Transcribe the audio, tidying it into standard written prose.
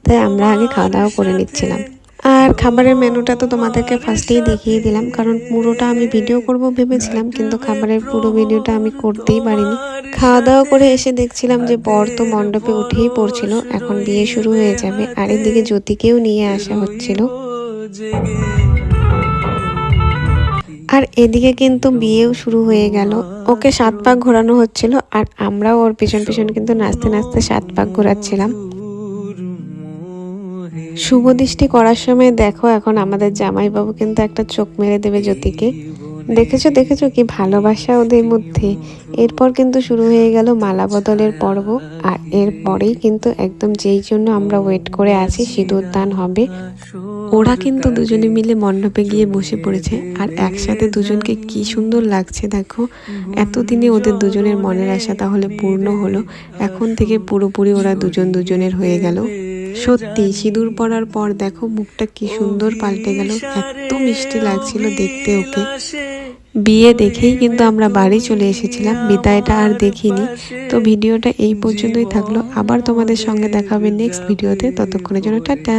তাই আমরা আগে খাওয়া দাওয়া করে নিচ্ছিলাম। আর খাবারের মেনুটা তো তোমাদেরকে ফার্স্টেই দেখিয়ে দিলাম, কারণ পুরোটা আমি ভিডিও করব ভেবেছিলাম, কিন্তু খাবারের পুরো ভিডিওটা আমি করতেই পারিনি। খাওয়া দাওয়া করে এসে দেখছিলাম যে বর তো মণ্ডপে উঠেই পড়ছিল, এখন বিয়ে শুরু হয়ে যাবে। আর এদিকে জ্যোতিকেও নিয়ে আসা হচ্ছিল। আর এদিকে কিন্তু বিয়েও শুরু হয়ে গেল। ওকে 7 পাক ঘোরানো হচ্ছিল, আর আমরাও ওর পিছন পিছন কিন্তু নাচতে নাচতে 7 পাক ঘোরাচ্ছিলাম। শুভ দৃষ্টি করার সময় দেখো এখন আমাদের জামাইবাবু কিন্তু একটা চোখ মেরে দেবে জ্যোতিকে। দেখেছো দেখেছো কি ভালোবাসা ওদের মধ্যে। এরপর কিন্তু শুরু হয়ে গেল মালা বদলের পর্ব। আর এরপরেই কিন্তু একদম যেই জন্য আমরা ওয়েট করে আছি, সিঁদুর দান হবে। ওরা কিন্তু দুজনে মিলে মণ্ডপে গিয়ে বসে পড়েছে, আর একসাথে দুজনকে কি সুন্দর লাগছে দেখো। এতদিনে ওদের দুজনের মনের আশা তাহলে পূর্ণ হলো। এখন থেকে পুরোপুরি ওরা দুজন দুজনের হয়ে গেল। সত্যি সিঁদুর পরার পর দেখো মুখটা কি সুন্দর পাল্টে গেল, এত মিষ্টি লাগছিল দেখতে ওকে। বিয়ে দেখেই কিন্তু আমরা বাড়ি চলে এসেছিলাম, বিদায়টা আর দেখিনি। তো ভিডিওটা এই পর্যন্তই থাকলো, আবার তোমাদের সঙ্গে দেখা হবে নেক্সট ভিডিওতে। ততক্ষণের জন্য টাটা।